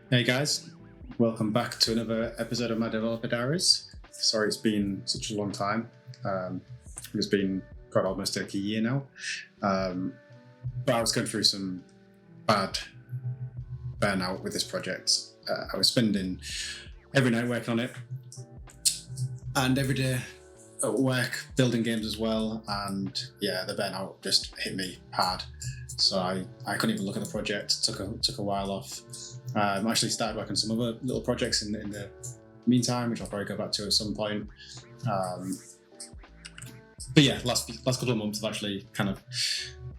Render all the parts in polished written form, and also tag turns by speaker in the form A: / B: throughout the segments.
A: Hey guys, welcome back to another episode of my Developer Diaries. Sorry it's been such a long time. It's been quite almost like a year now. But I was going through some bad burnout with this project. I was spending every night working on it and every day at work building games as well. And yeah, the burnout just hit me hard. So I couldn't even look at the project. Took a while off. I actually started working on some other little projects in the meantime, which I'll probably go back to at some point. But yeah, last couple of months I've actually kind of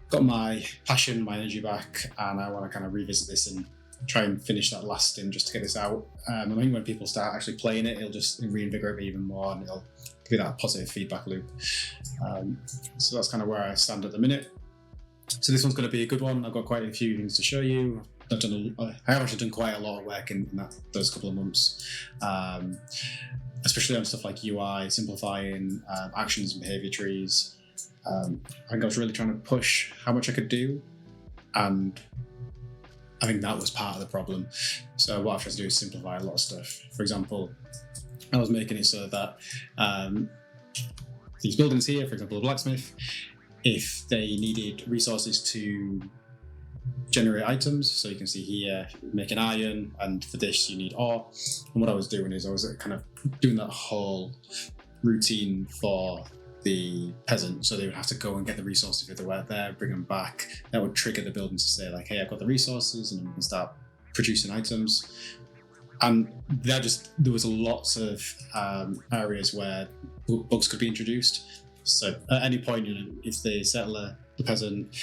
A: got my passion, my energy back, and I want to kind of revisit this and try and finish that last stint just to get this out. I think when people start actually playing it, it'll just reinvigorate me even more, and it'll give you that positive feedback loop. So that's kind of where I stand at the minute. So this one's going to be a good one. I've got quite a few things to show you. I have actually done quite a lot of work in those couple of months, especially on stuff like UI, simplifying actions and behavior trees. I think I was really trying to push how much I could do, and I think that was part of the problem. So what I've tried to do is simplify a lot of stuff. For example, I was making it so that these buildings here, for example, a blacksmith, if they needed resources to generate items, so you can see here, make an iron, and for this you need ore. And what I was doing is I was kind of doing that whole routine for the peasant, so they would have to go and get the resources if they weren't there, bring them back. That would trigger the buildings to say like, hey, I've got the resources, and then we can start producing items. And there was lots of areas where bugs could be introduced. So at any point, if the settler, the peasant,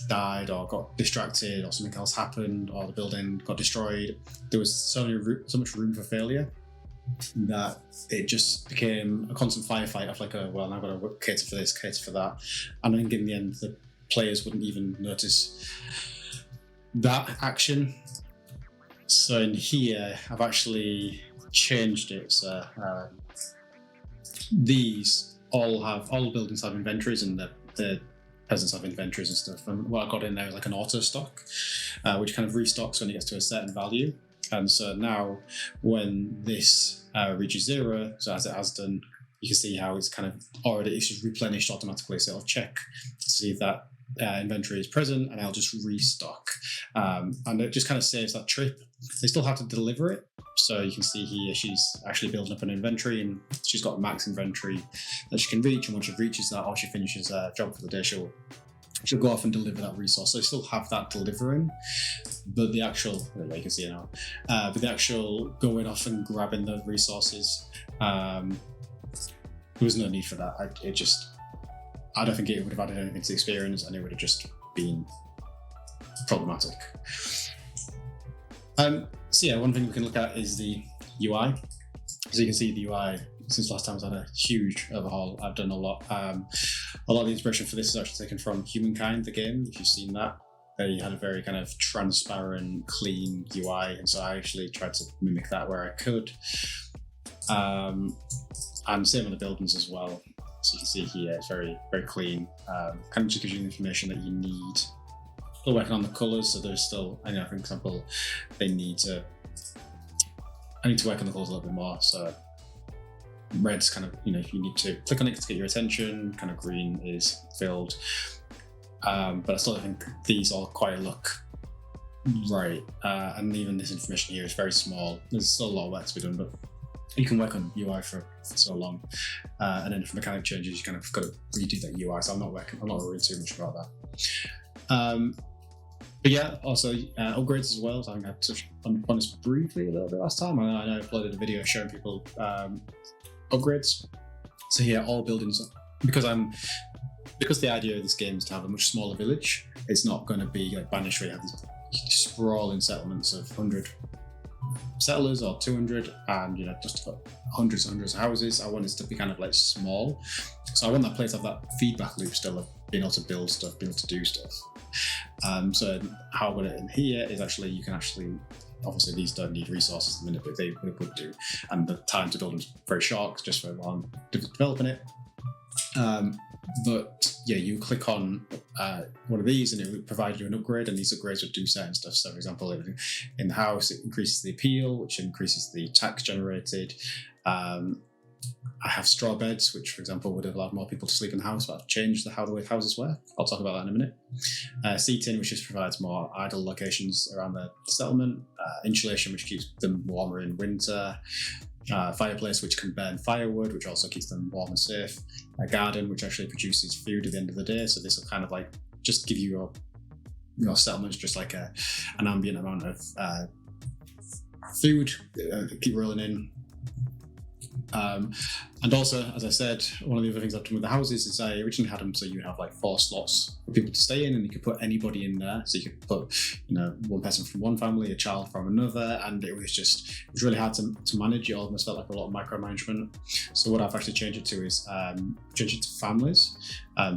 A: died or got distracted or something else happened or the building got destroyed, there was so much room for failure that it just became a constant firefight of like, well, now I've got to cater for this, cater for that. And I think in the end, the players wouldn't even notice that action. So in here, I've actually changed it. So all the buildings have inventories, and the peasants have inventories and stuff. And what I got in there is like an auto stock, which kind of restocks when it gets to a certain value. And so now when this reaches 0, so as it has done, you can see how it's kind of it's just replenished automatically. So it'll check to see if that inventory is present, and I'll just restock. And it just kind of saves that trip. They still have to deliver it. So you can see here, she's actually building up an inventory, and she's got max inventory that she can reach. And once she reaches that, or she finishes her job for the day, she'll go off and deliver that resource. So you still have that delivering, but the actual, you can see it now, but the actual going off and grabbing the resources, there was no need for that. I don't think it would have added anything to the experience, and it would have just been problematic. So yeah, one thing we can look at is the UI. So you can see the UI, since last time I've had a huge overhaul. I've done a lot. A lot of the inspiration for this is actually taken from Humankind, the game, if you've seen that. They had a very kind of transparent, clean UI, and so I actually tried to mimic that where I could. And same with the buildings as well. So you can see here, it's very, very clean. Kind of just gives you the information that you need. Still working on the colours, so there's still, for example, I need to work on the colours a little bit more. So red's kind of, if you need to click on it to get your attention, kind of green is filled. But I still think these all quite look right. And even this information here is very small. There's still a lot of work to be done, but you can work on UI for so long. And then if mechanic changes, you kind of got to redo that UI. So I'm not worrying too much about that. But yeah, also upgrades as well. So I think I touched on this briefly a little bit last time. I know I uploaded a video showing people upgrades. So here, all buildings, because the idea of this game is to have a much smaller village, it's not going to be like Banished where you have these sprawling settlements of 100 settlers or 200 and just hundreds of houses. I want it to be kind of like small. So I want that place to have that feedback loop still of being able to build stuff, being able to do stuff. So how I got it in here is actually, you can actually, obviously these don't need resources at the minute, but they would do. And the time to build them is very short, just for while I'm developing it. but yeah, you click on one of these and it would provide you an upgrade, and these upgrades would do certain stuff. So for example, in the house, it increases the appeal, which increases the tax generated. I have straw beds, which for example would have allowed more people to sleep in the house, but I've changed how the way houses work. I'll talk about that in a minute. Seating, which just provides more idle locations around the settlement. Insulation, which keeps them warmer in winter. Fireplace, which can burn firewood, which also keeps them warm and safe. A garden, which actually produces food at the end of the day. So this will kind of like just give you your settlements just like an ambient amount of food, keep rolling in. And also, as I said, one of the other things I've done with the houses is I originally had them so you have like 4 slots for people to stay in, and you could put anybody in there. So you could put, one person from one family, a child from another, and it was really hard to manage. It almost felt like a lot of micromanagement. So what I've actually changed it to is change it to families.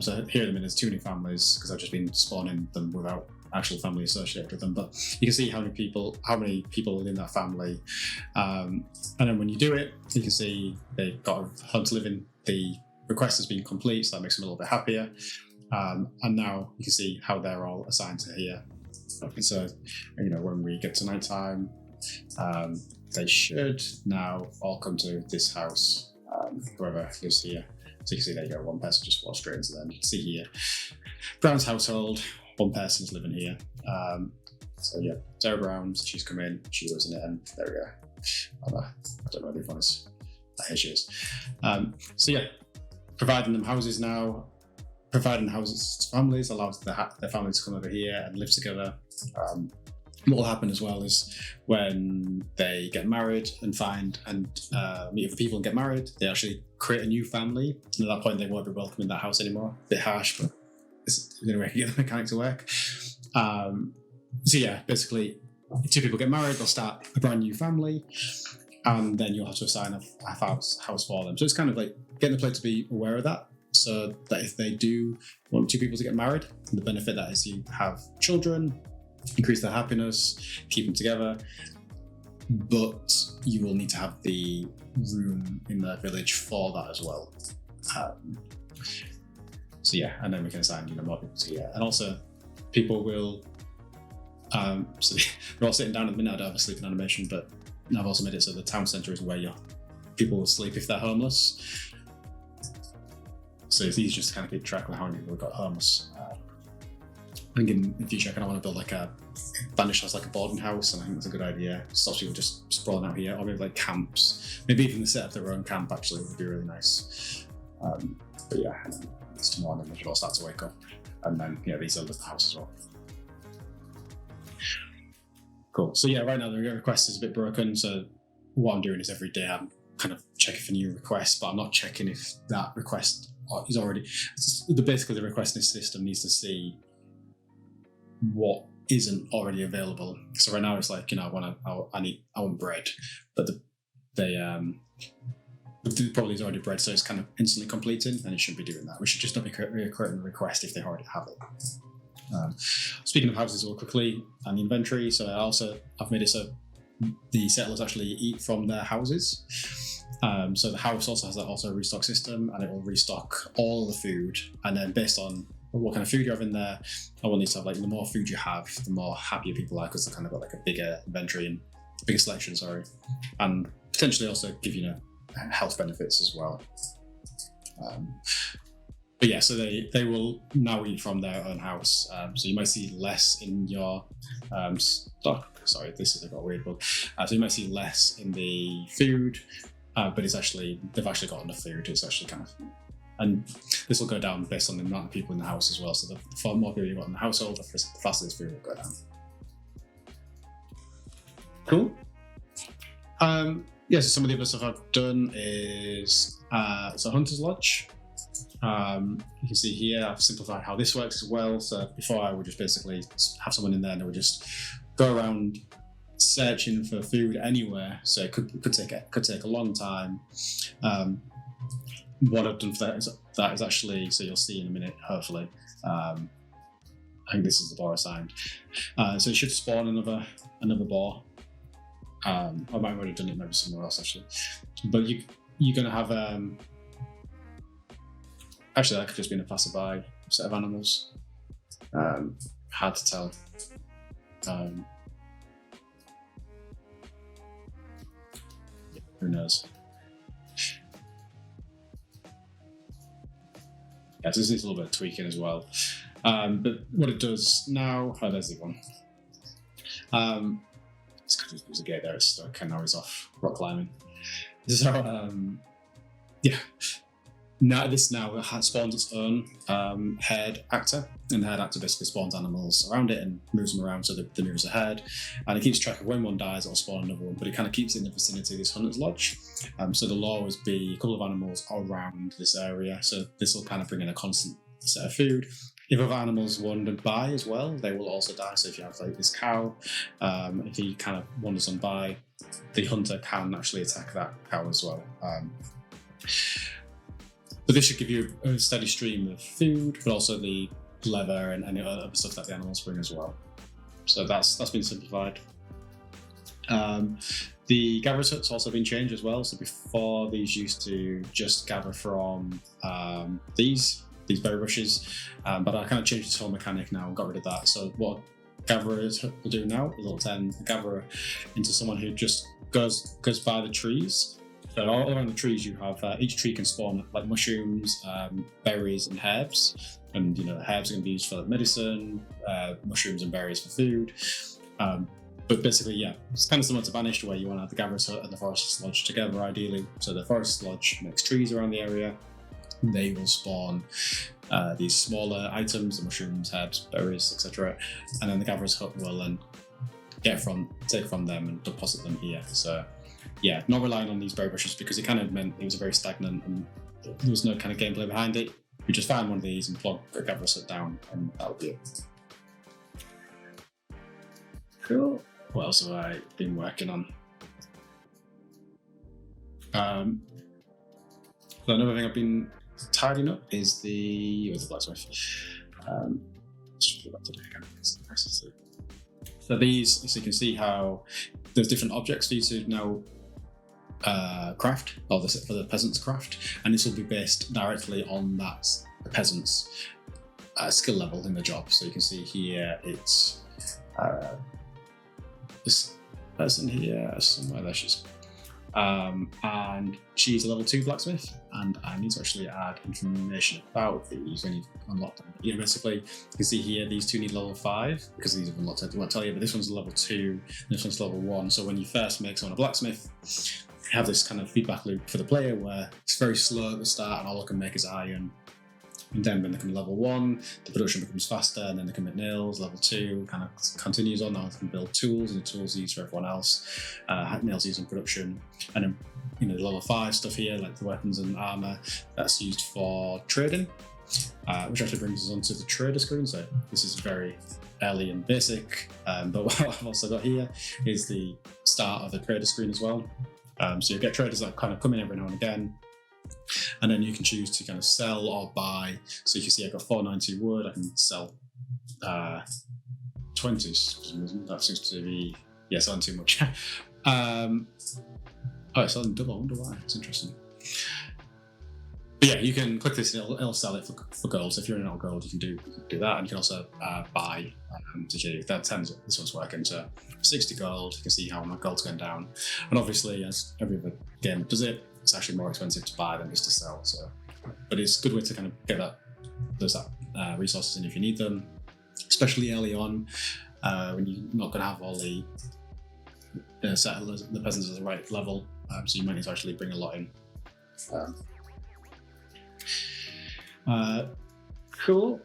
A: So here at the minute there's too many families because I've just been spawning them without actual family associated with them, but you can see how many people within that family, and then when you do it, you can see they've got a home to live in. The request has been complete, so that makes them a little bit happier. And now you can see how they're all assigned to here. So, when we get to night time, they should now all come to this house, whoever lives here. So you can see there you go, one person just walks straight into them. You can see here, Brown's household. One person's living here. So yeah, Sarah Brown's, she's come in, she lives in it, and there we go. I don't know if one is. Here she is. So yeah, providing them houses now, providing houses to families allows their families to come over here and live together. What will happen as well is when they get married and meet other people and get married, they actually create a new family. And at that point, they won't be welcome in that house anymore. A bit harsh, but it's the only way to get the mechanic to work. So yeah, basically, 2 people get married, they'll start a brand new family, and then you'll have to assign a house for them. So it's kind of like getting the player to be aware of that, so that if they do want 2 people to get married, the benefit that is you have children, increase their happiness, keep them together, but you will need to have the room in the village for that as well. So yeah, and then we can assign more people to here. And also, people will, so they're all sitting down at the minute. I don't have a sleeping animation, but I've also made it so the town centre is where people will sleep if they're homeless. So it's easy just to kind of keep track of how many people have got homeless. I think in the future I kind of want to build like a Vanish house, like a boarding house, and I think that's a good idea. Stops people just sprawling out here, or maybe like camps. Maybe even set up their own camp actually would be really nice. But yeah, and then it's tomorrow and they should all start to wake up. And then these are the house as well. Cool. So yeah, right now the request is a bit broken. So what I'm doing is every day I'm kind of checking for new requests, but I'm not checking if that request is already. Basically, the request system needs to see what isn't already available. So right now it's like I want bread, but the probably is already bread, so it's kind of instantly completing, and it shouldn't be doing that. We should just not be creating a request if they already have it. Speaking of houses, real quickly, and the inventory. So I've made it so the settlers actually eat from their houses. So the house also has a restock system, and it will restock all the food, and then based on what kind of food you have in there, I want you to have the more food you have, the more happier people are, because they kind of got a bigger inventory and bigger selection, and potentially also give health benefits as well. But yeah, so they will now eat from their own house. So you might see less in your stock. Sorry, this is a bit weird, but so you might see less in the food, but they've actually got enough food. It's actually kind of, and this will go down based on the amount of people in the house as well. So the more people you've got in the household, the faster this food will go down. Cool. So some of the other stuff I've done is so Hunter's Lodge. You can see here I've simplified how this works as well. So before I would just basically have someone in there and they would just go around searching for food anywhere. So it could take a long time. What I've done for that is actually, so you'll see in a minute, hopefully. I think this is the boar assigned. So it should spawn another boar. I might have already done it maybe somewhere else actually. But you're going to have Actually, that could just be a passerby set of animals. Hard to tell. Who knows? Yeah, so this needs a little bit of tweaking as well. But what it does now, there's the one. It's because there's a gate there, it's stuck, and now he's off rock climbing. So, yeah. Now this spawns its own haired actor, and the haired actor basically spawns animals around it and moves them around so that the moves ahead, and it keeps track of when one dies, it'll spawn another one, but it kind of keeps it in the vicinity of this hunter's lodge. So there'll always be a couple of animals around this area, so this will kind of bring in a constant set of food. If other animals wander by as well, they will also die. So if you have like this cow, if he kind of wanders on by, the hunter can actually attack that cow as well. But this should give you a steady stream of food, but also the leather and any other stuff that the animals bring as well. So that's been simplified. The gatherer's hut's also been changed as well. So before, these used to just gather from these berry bushes, but I kind of changed this whole mechanic now and got rid of that. So what gatherers will do now is it'll turn a gatherer into someone who just goes by the trees. So all around the trees, you have each tree can spawn like mushrooms, berries, and herbs. And the herbs are going to be used for medicine, mushrooms and berries for food. But basically, yeah, it's kind of similar to Banished, where you want to have the gatherer's hut and the forest's lodge together, ideally. So the forest's lodge makes trees around the area. They will spawn these smaller items, the mushrooms, herbs, berries, etc. And then the gatherer's hut will then take from them and deposit them here. So yeah, not relying on these berry bushes, because it kind of meant it was very stagnant and there was no kind of gameplay behind it. You just find one of these and plug a gatherer's hut down, and that'll be it. Cool. What else have I been working on? So another thing I've been tidying up is the blacksmith. So these, so you can see how there's different objects for you to now craft, or for the peasants craft, and this will be based directly on the peasant's skill level in the job. So you can see here it's this person here somewhere there, and she's a level 2 blacksmith, and I need to actually add information about these when you've unlocked them. Basically, you can see here these two need level 5 because these have unlocked. I won't tell you, but this one's level 2, and this one's level 1. So when you first make someone a blacksmith, you have this kind of feedback loop for the player where it's very slow at the start, and all they can make is iron. And then when they come level 1, the production becomes faster, and then they can make nails. Level 2 kind of continues on. Now they can build tools, and the tools used for everyone else. Nails used in production. And then, the level 5 stuff here, like the weapons and armor, that's used for trading, which actually brings us onto the trader screen. So this is very early and basic, but what I've also got here is the start of the trader screen as well. So you get traders that kind of come in every now and again, and then you can choose to kind of sell or buy. So you can see I've got 490 wood. I can sell 20. That seems to be selling too much. It's selling double. I wonder why. It's interesting. But yeah, you can click this and it'll sell it for gold. So if you're in gold, you can do that, and you can also buy to show you that this one's working. So 60 gold, you can see how my gold's going down. And obviously, as every other game does it, it's actually more expensive to buy than it is to sell. So, but it's a good way to kind of get those resources in if you need them, especially early on when you're not going to have all the settlers, the peasants at the right level. So you might need to actually bring a lot in. Cool.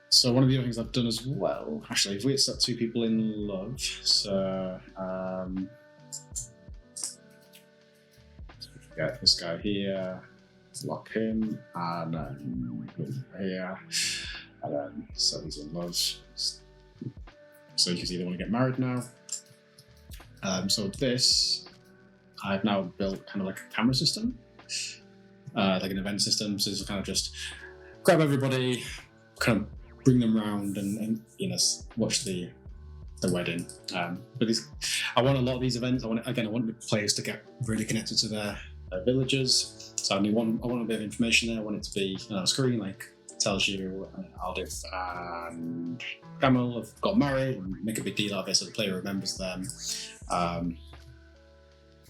A: So one of the other things I've done as well, actually, if we set 2 people in love, so get this guy here, lock him, and then here, and then set these in love. So you can see they want to get married now. So this, I've now built kind of like a camera system, like an event system. So this will kind of just grab everybody, kind of bring them around and watch the wedding. But I want a lot of these events. I want the players to get really connected to their villagers. So So I want a bit of information there. I want it to be a screen like tells you Aldith and Camel have got married and make a big deal out of it so the player remembers them. But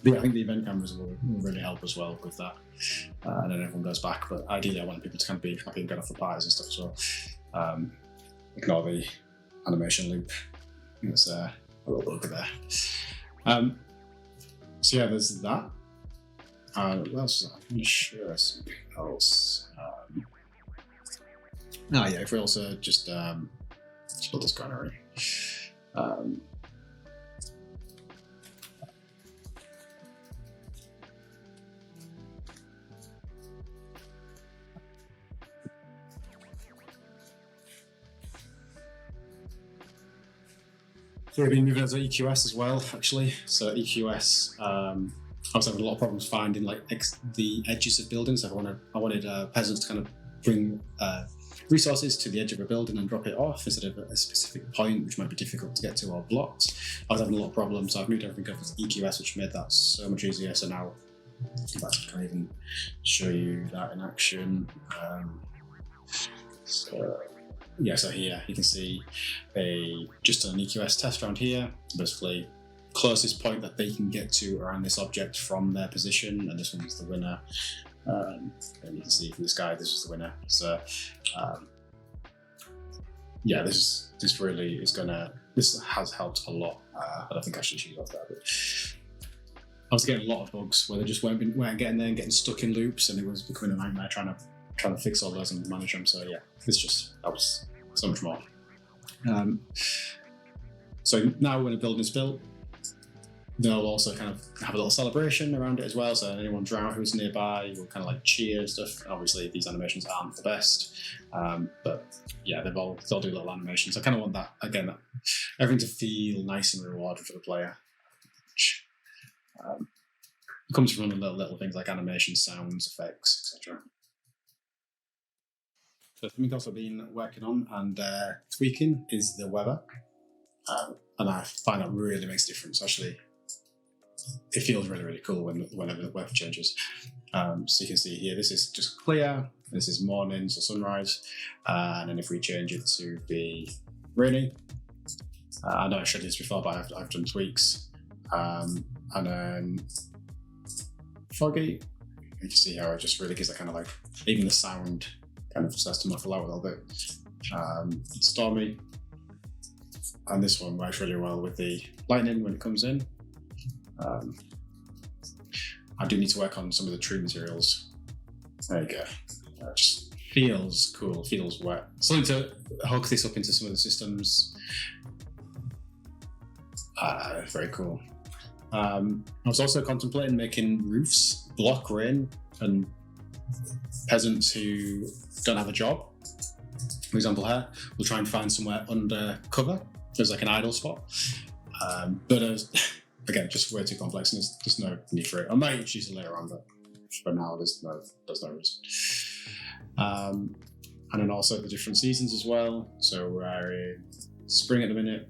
A: yeah, I think the event cameras will really help as well with that. And then everyone goes back, but ideally I want people to kind of be happy and get off the parties and stuff as well. Ignore the animation loop. There's a little bug there. So yeah, there's that. What else is that? I'm not sure something else. Yeah, if we also just put this granary. So we've been moving into EQS as well, actually. So EQS, I was having a lot of problems finding like the edges of buildings. So I wanted peasants to kind of bring resources to the edge of a building and drop it off instead of a specific point, which might be difficult to get to, or blocks. I was having a lot of problems, so I've moved everything over to EQS, which made that so much easier. So now I can even show you that in action. So here you can see just an EQS test around here. Basically, closest point that they can get to around this object from their position, and this one's the winner. And you can see from this guy, this is the winner. So yeah, this really is this has helped a lot. But I think I should choose off that. But I was getting a lot of bugs where they just weren't getting there and getting stuck in loops, and it was becoming a nightmare trying to fix all those and manage them. So yeah, this just helps so much more. So now when a building is built, they'll also kind of have a little celebration around it as well. So anyone drown who's nearby will kind of like cheer and stuff. Obviously these animations aren't the best, but yeah, they'll do little animations. I kind of want that again, everything to feel nice and rewarded for the player. Which, comes from little things like animation, sounds, effects, etc. So something else I've been working on and tweaking is the weather, and I find that really makes a difference. Actually, it feels really, really cool whenever the weather changes. So you can see here, this is just clear. This is morning, so sunrise, and then if we change it to be rainy, I know I showed this before, but I've done tweaks, and then foggy. You can see how it just really gives that kind of like, even the sound kind of starts to muffle out a little bit. Stormy, and this one works really well with the lightning when it comes in. I do need to work on some of the tree materials. There you go. It just feels cool, feels wet. Something to hook this up into some of the systems. Very cool. I was also contemplating making roofs block rain, and peasants who don't have a job, for example here, will try and find somewhere under cover. There's like an idle spot. But again, just way too complex, and there's just no need for it. I might introduce it later on, but for now there's no reason. And then also the different seasons as well. So we're in spring at the minute,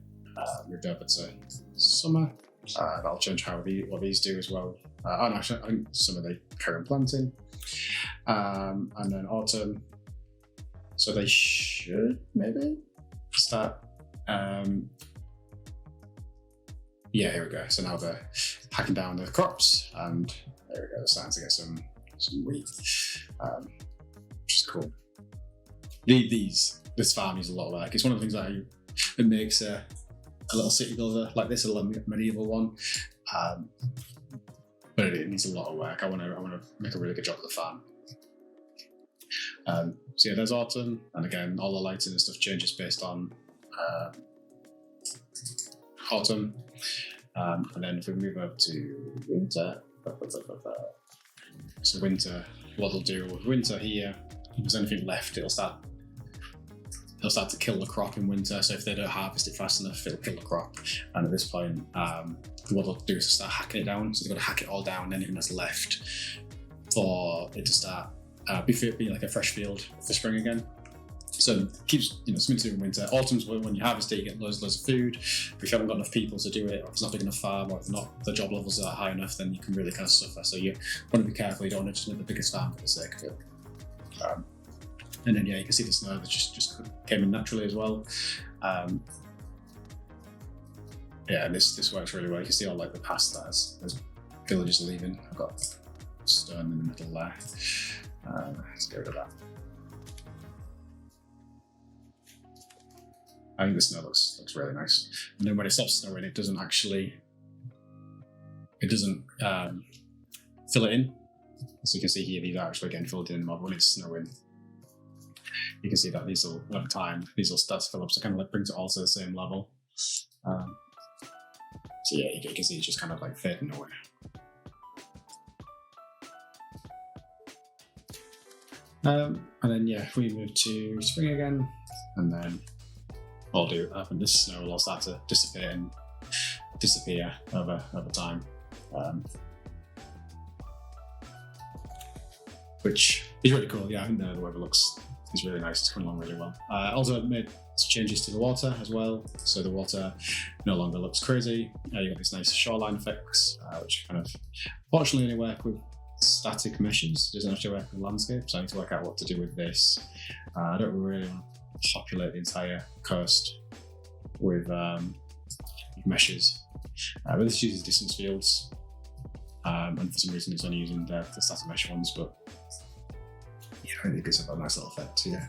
A: moved over to summer. That'll change what these do as well. And actually, I think some of the current planting. And then autumn. So they should maybe start. Yeah, here we go. So now they're hacking down the crops, and there we go. They're starting to get some wheat, which is cool. This farm is a lot of work. It's one of the things that makes a little city builder like this, a little medieval one. But it needs a lot of work. I want to make a really good job of the farm. So yeah, there's autumn, and again, all the lighting and stuff changes based on autumn. And then if we move over to winter, so winter, what they'll do with winter here, if there's anything left, they'll start to kill the crop in winter. So if they don't harvest it fast enough, it'll kill the crop. And at this point, what they'll do is start hacking it down. So they've got to hack it all down, anything that's left, for it to start be like a fresh field for spring again. So it keeps, something to do in winter. Autumn's when you harvest it, you get loads of food. But if you haven't got enough people to do it, or if it's not big enough farm, or if not the job levels are high enough, then you can really kind of suffer. So you want to be careful. You don't want to just make the biggest farm for the sake of it. And then you can see the snow that just came in naturally as well. And this works really well. You can see all like the paths that as villagers leaving. I've got stone in the middle there. Let's get rid of that. I think the snow looks really nice. And then when it stops snowing, it doesn't fill it in. So you can see here, these are actually getting filled in when it's snowing. You can see that these will, over time, these will start to fill up. So kind of like brings it all to the same level. So yeah, you can see it's just kind of like fading away. And then if we move to spring again, and then what I'll do after this snow will all start to disappear over time. Which is really cool. Yeah, I think the weather is really nice. It's coming along really well. Also made some changes to the water as well. So the water no longer looks crazy. You've got these nice shoreline effects, which kind of fortunately only work with static meshes. It doesn't actually work with landscape. So I need to work out what to do with this. I don't really want to populate the entire coast with meshes. But this uses distance fields. And for some reason it's only using the static mesh ones, but I think it gives it a nice little effect, yeah.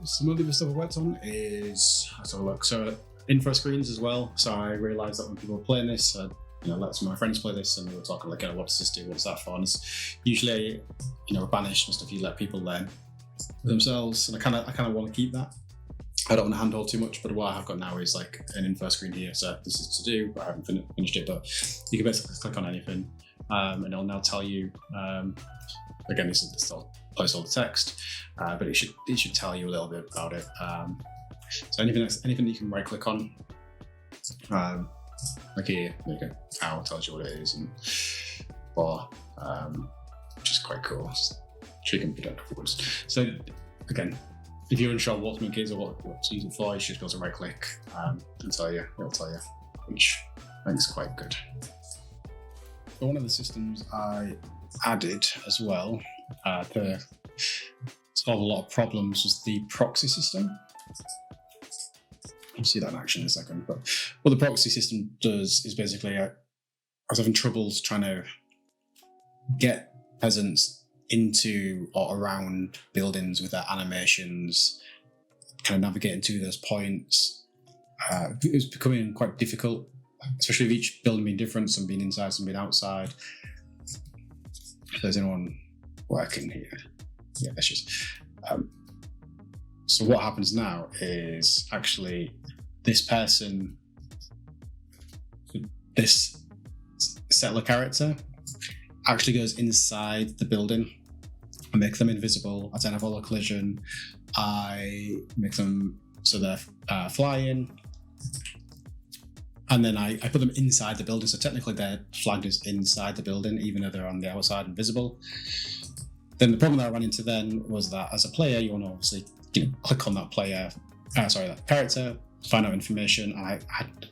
A: Some of the stuff I worked on is, let's have a look. So Infra screens as well. So I realised that when people were playing this, let some of my friends play this, and we were talking like, what does this do? What's that for? And it's usually, banished and stuff. You let people learn themselves, and I kind of want to keep that. I don't want to handhold too much, but what I've got now is like an info screen here. So this is to do, but I haven't finished it. But you can basically click on anything, and it'll now tell you. Again, this will post all the text, but it should tell you a little bit about it. So anything that you can right click on, like here, there you go. Cow tells you what it is, and bar, which is quite cool. Chicken product woods. So again, if you're unsure what Milk is or what to use it for, you should go to right click and it'll tell you, which I think is quite good. So one of the systems I added as well to solve a lot of problems was the proxy system. You'll see that in action in a second. But what the proxy system does is basically, I was having troubles trying to get peasants into or around buildings with their animations, kind of navigating to those points. It was becoming quite difficult, especially with each building being different, some being inside, some being outside. If there's anyone working here, yeah, that's just. So what happens now is actually this person, this settler character, actually goes inside the building. I make them invisible. I turn off all the collision. I make them so they're flying. And then I put them inside the building. So technically they're flagged as inside the building, even though they're on the outside invisible. Then the problem that I ran into then was that as a player, you want to obviously click on that that character, find out information. And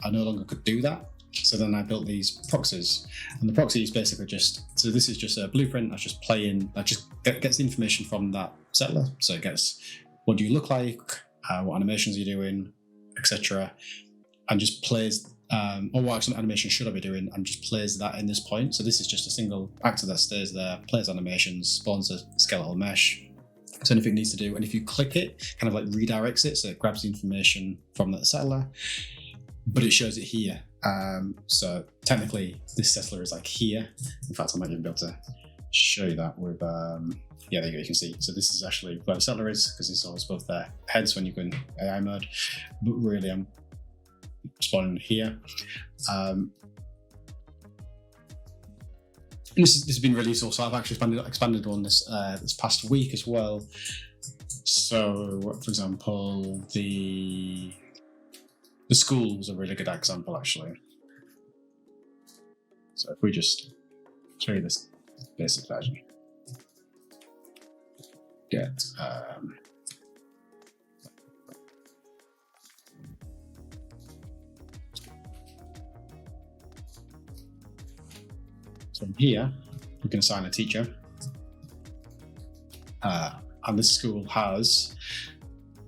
A: I no longer could do that. So then I built these proxies, and the proxy is basically so this is just a blueprint that's just gets the information from that settler. So it gets what do you look like, what animations are you doing, etc. And just plays, or what action animation should I be doing, and just plays that in this point. So this is just a single actor that stays there, plays animations, spawns a skeletal mesh. So anything it needs to do, and if you click it, kind of like redirects it, so it grabs the information from the settler, but it shows it here. So technically this settler is like here. In fact, I might even be able to show you that with, yeah, there you go, you can see. So this is actually where the settler is, because it's always above their heads when you go in AI mode, but really I'm spawning here. This has been really useful, so I've actually expanded on this this past week as well. So, for example, the school was a really good example, actually. So if we just show you this basic version, get so here we can assign a teacher, and this school has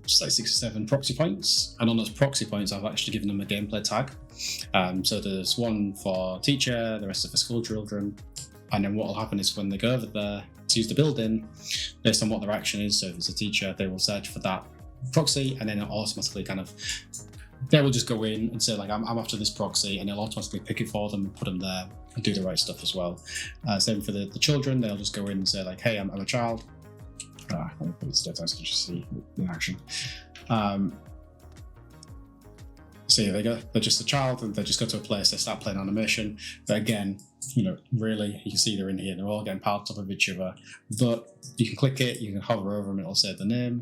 A: just like 6 or 7 proxy points, and on those proxy points I've actually given them a gameplay tag. So there's one for teacher, the rest are for school children, and then what will happen is when they go over there to use the building, based on what their action is, so if it's a teacher, they will search for that proxy, and then it automatically they will just go in and say like, I'm after this proxy, and it'll automatically pick it for them and put them there and do the right stuff as well. Same for the children, they'll just go in and say like, hey, I'm a child. Let me put it to so you see in action. So yeah, they're just a child, and they just go to a place, they start playing animation. But again, really, you can see they're in here, they're all getting piled on top of each other. But you can click it, you can hover over them, it'll say the name.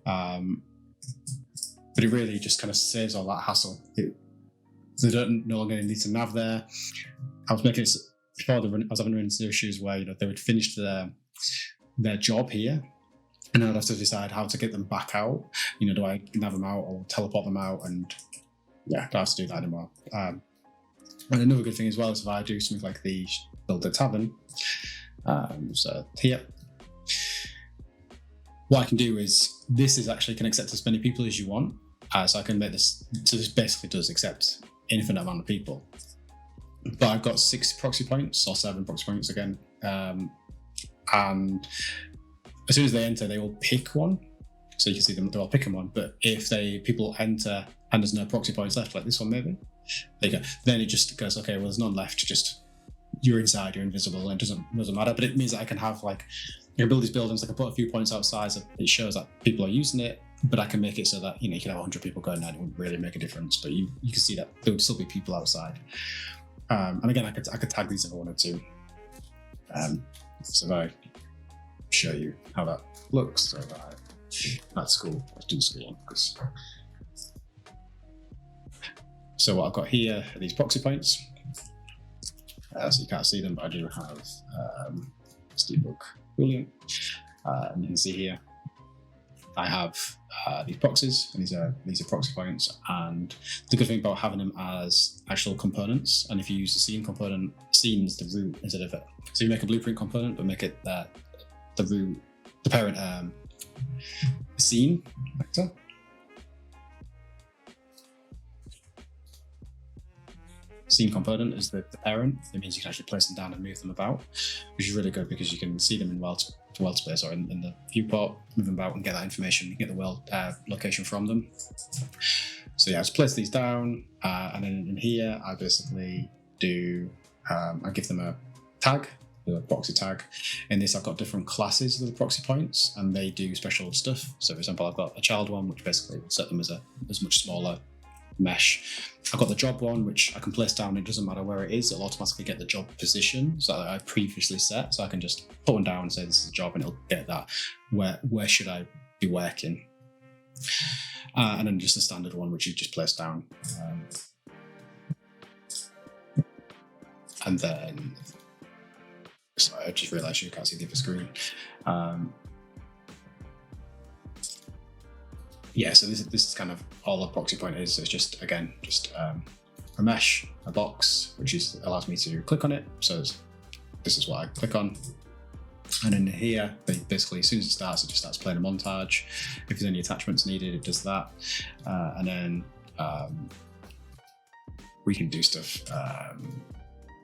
A: But it really just kind of saves all that hassle. They don't no longer need to nav there. I was making it before I was having issues where they would finish their job here, and I'd have to decide how to get them back out. Do I nav them out or teleport them out? And yeah, I don't have to do that anymore. And another good thing as well is if I do something like the build a tavern. So here, what I can do is this actually can accept as many people as you want. So I can make this. So this basically does accept infinite amount of people. But I've got 6 proxy points or 7 proxy points again. And as soon as they enter, they will pick one. So you can see them, they're all picking one. But if people enter and there's no proxy points left, like this one maybe, there you go. Then it just goes, okay, well, there's none left. Just you're inside, you're invisible, and it doesn't matter. But it means that I can have I can build these buildings. I can put a few points outside, so it shows that people are using it. But I can make it so that you can have 100 people going there. It wouldn't really make a difference. But you can see that there would still be people outside. And again, I could tag these if I wanted to. So if I show you how that looks, so that's cool. Let's do the school one. So what I've got here are these proxy points. So you can't see them, but I do have debug boolean. And you can see here I have these proxies, and these are proxy points. And the good thing about having them as actual components, and if you use the scene component, scene is the root instead of it. So you make a blueprint component, but make it the root, the parent scene vector. Scene component is the parent. It means you can actually place them down and move them about, which is really good because you can see them in world space or in the viewport, move them about and get that information. You get the world location from them. So yeah, I just place these down, and then in here I basically do I give them a tag, the proxy tag. In this I've got different classes of the proxy points, and they do special stuff. So for example, I've got a child one, which basically will set them as much smaller mesh. I've got the job one, which I can place down. It doesn't matter where it is, it'll automatically get the job position so that I previously set. So I can just put one down and say this is a job, and it'll get that where should I be working. And then just the standard one, which you just place down. And then, sorry, I just realised you can't see the other screen. Yeah, so this is kind of all a proxy point is. It's just, again, a mesh, a box, which allows me to click on it. So this is what I click on. And in here, basically, as soon as it just starts playing a montage. If there's any attachments needed, it does that. And then we can do stuff.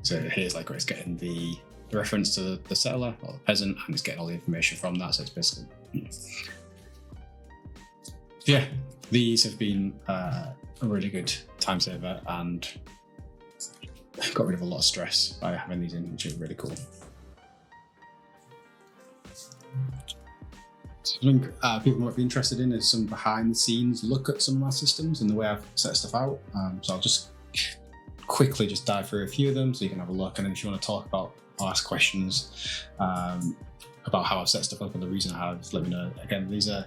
A: So here's where it's getting the reference to the settler or the peasant, and it's getting all the information from that. So it's basically, yeah, these have been a really good time saver and got rid of a lot of stress by having these in, which is really cool. So I think people might be interested in is some behind the scenes look at some of my systems and the way I've set stuff out. So I'll just quickly dive through a few of them so you can have a look, and then if you want to talk about or ask questions about how I've set stuff up and the reason I have, let me know. Again, these are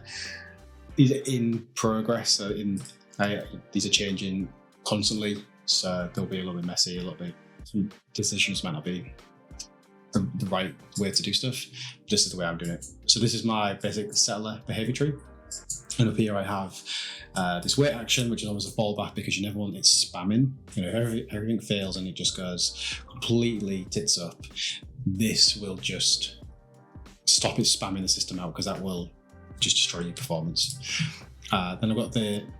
A: in progress. These are changing constantly, so they'll be a little bit messy, a little bit some decisions might not be the right way to do stuff. This is the way I'm doing it. So this is my basic settler behavior tree. And up here I have this wait action, which is always a fallback because you never want it spamming. You know, if everything fails and it just goes completely tits up, this will just stop it spamming the system out because that will just destroy your performance. Then I've got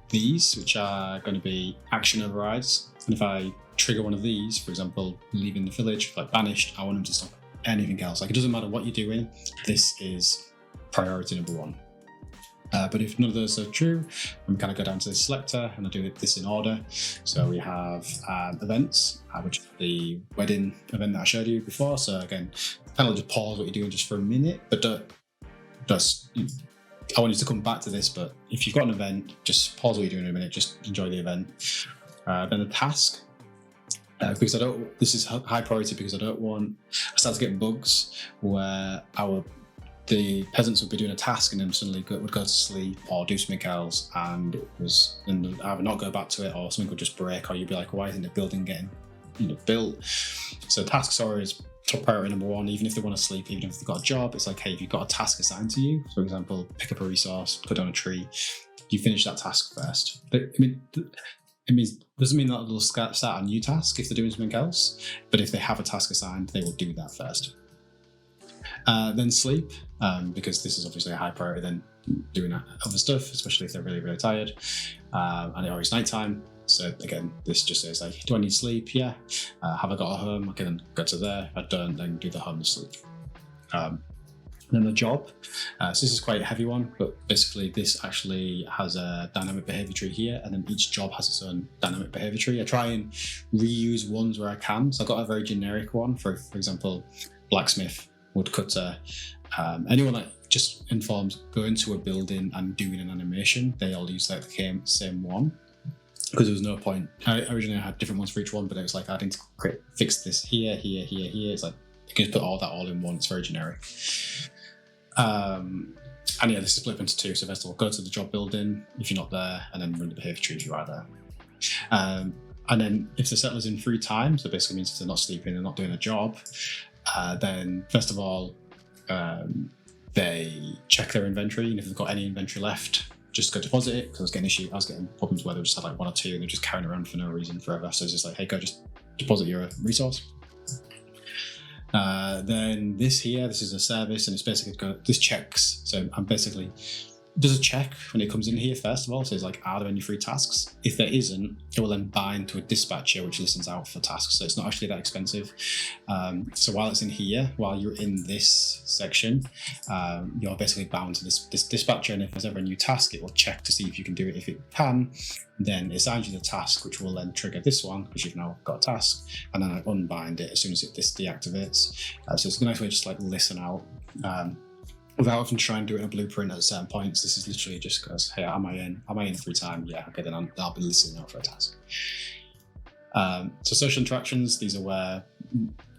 A: these, which are going to be action overrides. And if I trigger one of these, for example, leaving the village, like banished, I want them to stop anything else. Like, it doesn't matter what you're doing, this is priority number one. But if none of those are true, I'm kind of go down to the selector and I do this in order. So we have events, which is the wedding event that I showed you before. So again, kind of just pause what you're doing just for a minute, but I want you to come back to this, but if you've got an event, just pause what you're doing in a minute, just enjoy the event. Then the task, because this is high priority because I start to get bugs where the peasants would be doing a task and then suddenly would go to sleep or do something else, and either not go back to it or something would just break, or you'd be like, why isn't the building getting built? So tasks are always top priority number one, even if they want to sleep, even if they've got a job. It's like, hey, if you've got a task assigned to you, for example, pick up a resource, cut down a tree, you finish that task first. But doesn't mean that they'll start a new task if they're doing something else, but if they have a task assigned, they will do that first. Then sleep, because this is obviously a high priority than doing other stuff, especially if they're really, really tired. And it always nighttime. So again, this just says like, do I need sleep? Yeah. Have I got a home? I can then go to there. If I don't, then do the home and sleep. Then the job. So this is quite a heavy one, but basically this actually has a dynamic behavior tree here, and then each job has its own dynamic behavior tree. I try and reuse ones where I can. So I've got a very generic one, for example, blacksmith, woodcutter, anyone that just informs going to a building and doing an animation, they all use like the same one. Because there was no point. I originally had different ones for each one, but it was like, I didn't fix this here. It's like, you can just put all that all in one. It's very generic. And yeah, this is split into two. So first of all, go to the job building if you're not there, and then run the behavior tree if you are there. And then if the settler's in free time, so basically means if they're not sleeping, they're not doing a job, then first of all, they check their inventory, and if they've got any inventory left, just go deposit it, because I was getting problems where they just had like one or two and they're just carrying around for no reason forever. So it's just like, hey, go just deposit your resource. Then this here, this is a service, and it's basically this checks. So I'm basically does a check when it comes in here first of all. So it's like, are there any free tasks? If there isn't, it will then bind to a dispatcher which listens out for tasks. So it's not actually that expensive. So while it's in here, while you're in this section, you're basically bound to this dispatcher, and if there's ever a new task, it will check to see if you can do it. If it can, then it assigns you the task, which will then trigger this one because you've now got a task, and then I unbind it as soon as this deactivates. So it's a nice way to just like listen out. Without often trying to do it in a blueprint at certain points. This is literally just goes, hey, am I in free time? Yeah, okay, then I'll be listening out for a task. So social interactions, these are where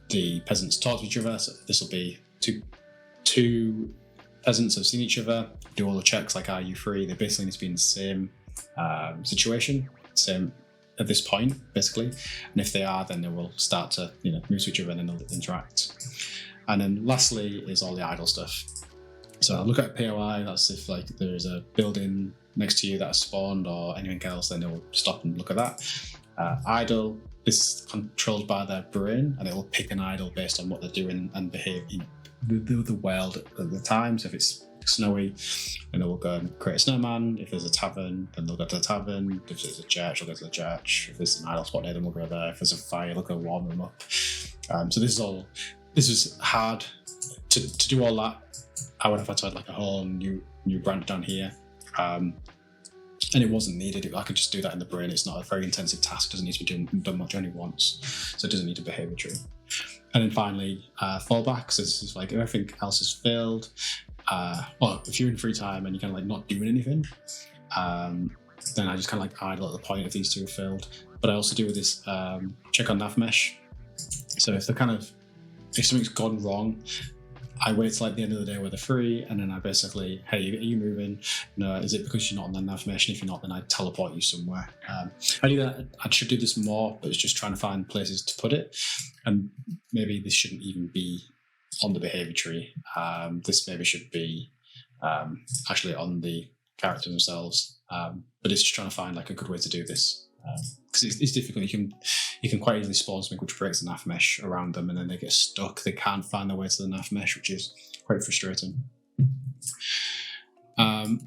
A: the peasants talk to each other. So this will be two peasants have seen each other, do all the checks like, are you free? They basically need to be in the same situation, same at this point, basically. And if they are, then they will start to move to each other and then they'll interact. And then lastly is all the idle stuff. So I'll look at POI, that's if like there's a building next to you that has spawned or anything else, then it will stop and look at that. Idle, this is controlled by their brain, and it will pick an idle based on what they're doing and behave the world at the time. So if it's snowy, then they will go and create a snowman. If there's a tavern, then they'll go to the tavern. If there's a church, they'll go to the church. If there's an idle spot near them, we'll go there. If there's a fire, they'll go warm them up. So this is hard to do all that. I would have had to add like a whole new branch down here, and it wasn't needed. I could just do that in the brain. It's not a very intensive task. It doesn't need to be done much, only once, so it doesn't need a behavior tree. And then finally, fallbacks. So this is like if everything else has failed. Well, if you're in free time and you're kind of like not doing anything, then I just kind of like idle at the point if these two have failed. But I also do this check on nav mesh. So if something's gone wrong, I wait till like the end of the day where they're free, and then I basically, hey, are you moving? No, is it because you're not on that information? If you're not, then I teleport you somewhere. I do that. I should do this more, but it's just trying to find places to put it. And maybe this shouldn't even be on the behavior tree. This maybe should be actually on the characters themselves. But it's just trying to find like a good way to do this. Because it's difficult. You can quite easily spawn something which breaks the nav mesh around them, and then they get stuck. They can't find their way to the nav mesh, which is quite frustrating. So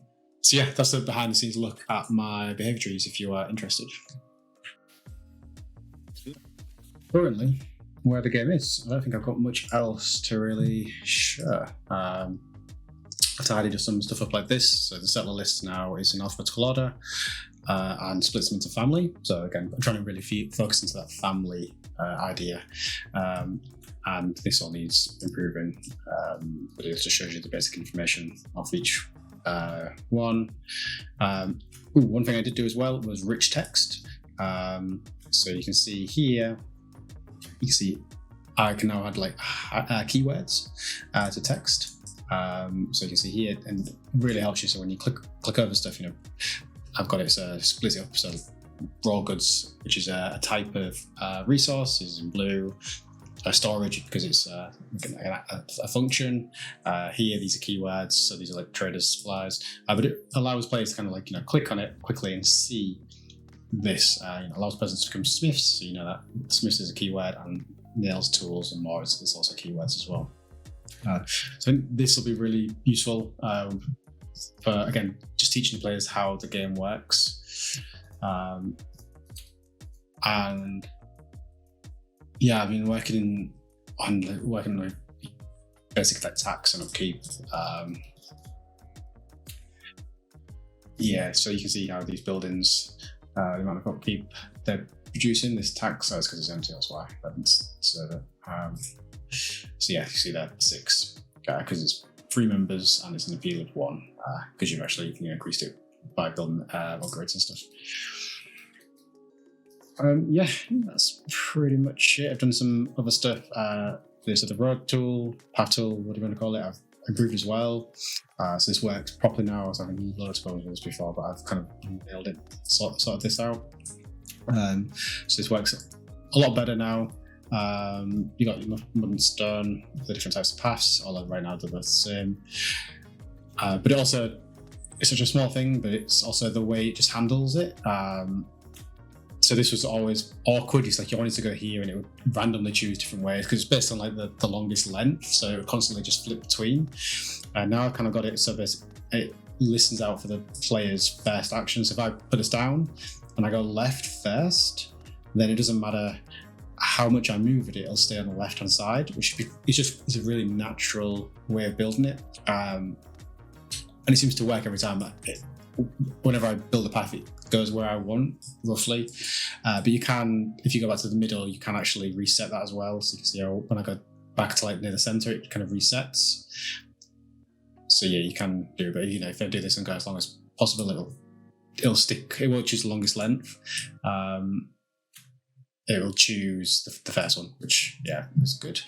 A: yeah, that's a behind the scenes look at my behavior trees if you are interested. Currently, where the game is, I don't think I've got much else to really share. I've tidied some stuff up like this. So the settler list now is in alphabetical order. And splits them into family. So again, I'm trying to really focus into that family idea. And this all needs improving, but it just shows you the basic information of each one. One thing I did do as well was rich text. So you can see here, you can see I can now add like keywords to text. So you can see here, and it really helps you. So when you click over stuff, you know, I've got it split it up. So raw goods, which is a type of resource, is in blue. Storage, because it's a function. Here, these are keywords. So these are like traders, supplies. But it allows players to kind of like, you know, click on it quickly and see this. Allows players to become smiths. So you know that smiths is a keyword, and nails, tools, and more is also keywords as well. So I think this will be really useful. For, again, just teaching players how the game works. And yeah, I've been working with basic like tax and upkeep. So you can see how these buildings, the amount of upkeep they're producing, this tax, so it's because it's empty, that's why. So yeah, you see that 6, because it's 3 members and it's an appeal of 1, because you've actually increased it by building upgrades and stuff. That's pretty much it. I've done some other stuff. There's the road tool, path tool, what do you want to call it? I've improved as well. So this works properly now. I was having loads of problems before, but I've kind of nailed it, sorted this out. So this works a lot better now. You got your mud and stone, the different types of paths, although right now they're both the same. But it also, it's such a small thing, but it's also the way it just handles it. So this was always awkward. It's like you wanted to go here and it would randomly choose different ways because it's based on like the longest length. So it would constantly just flip between. And now I've kind of got it so that it listens out for the player's first action. So if I put this down and I go left first, then it doesn't matter how much I move it, it'll stay on the left hand side, which it's a really natural way of building it. And it seems to work every time. Whenever I build a path, it goes where I want, roughly. But you can, if you go back to the middle, you can actually reset that as well. So you can see when I go back to like near the center, it kind of resets. So yeah, you can do it, but if I do this and go as long as possible, it'll stick. It won't choose the longest length. It will choose the first one, which is good.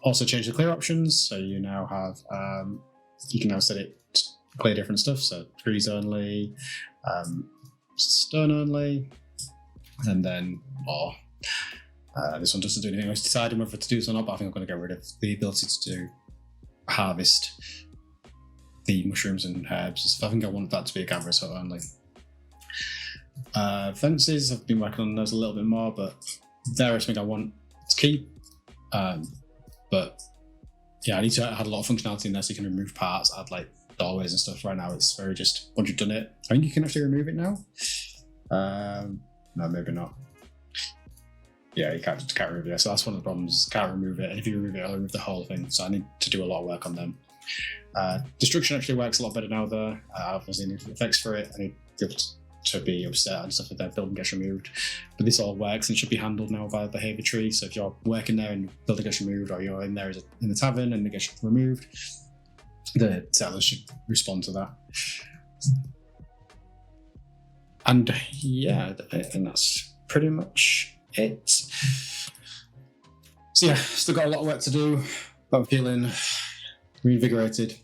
A: Also change the clear options, so you now have you can now set it to clear different stuff. So trees only, stone only, and then more. This one doesn't do anything. I was deciding whether to do this or not, but I think I'm going to get rid of the ability to harvest the mushrooms and herbs. So I think I want that to be a gatherer so only. Fences, I've been working on those a little bit more, but they're something I want to keep. But yeah, I need to add a lot of functionality in there so you can remove parts, add like doorways and stuff. Right now it's very just, once you've done it, I think you can actually remove it now. No, maybe not. Yeah, you can't remove it. So that's one of the problems, can't remove it. And if you remove it, I'll remove the whole thing. So I need to do a lot of work on them. Destruction actually works a lot better now though. Obviously need effects for it. I need to be upset and stuff if their building gets removed. But this all works and should be handled now by the behavior tree. So if you're working there and your building gets removed, or you're in there in the tavern and it gets removed, the settlers should respond to that. And yeah, and that's pretty much it. So yeah, still got a lot of work to do, but I'm feeling reinvigorated.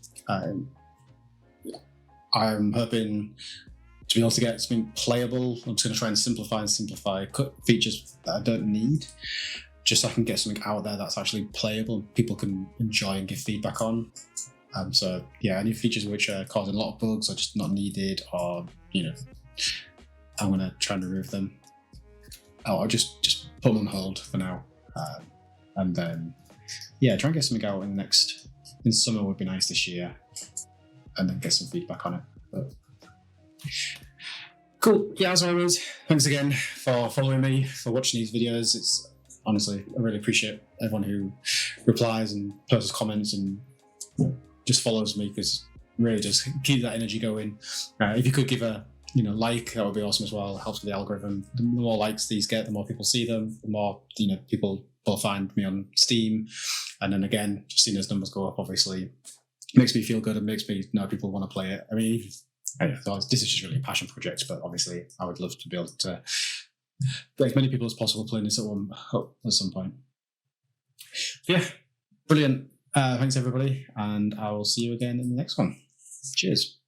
A: I'm hoping to be able to get something playable. I'm just going to try and simplify, cut features that I don't need, just so I can get something out there that's actually playable, people can enjoy and give feedback on. So yeah, any features which are causing a lot of bugs or just not needed, or I'm going to try and remove them. I'll just put them on hold for now, and then try and get something out in summer would be nice this year, and then get some feedback on it. But cool. Yeah, as always, thanks again for following me, for watching these videos. It's honestly, I really appreciate everyone who replies and posts comments and just follows me, because it really does keep that energy going. If you could give a like, that would be awesome as well. It helps with the algorithm. The more likes these get, the more people see them, the more people will find me on Steam. And then again, just seeing those numbers go up obviously makes me feel good and makes me know people want to play it. I mean, this is just really a passion project, but obviously I would love to be able to get as many people as possible playing this at some point. Yeah, brilliant. Thanks everybody, and I will see you again in the next one. Cheers.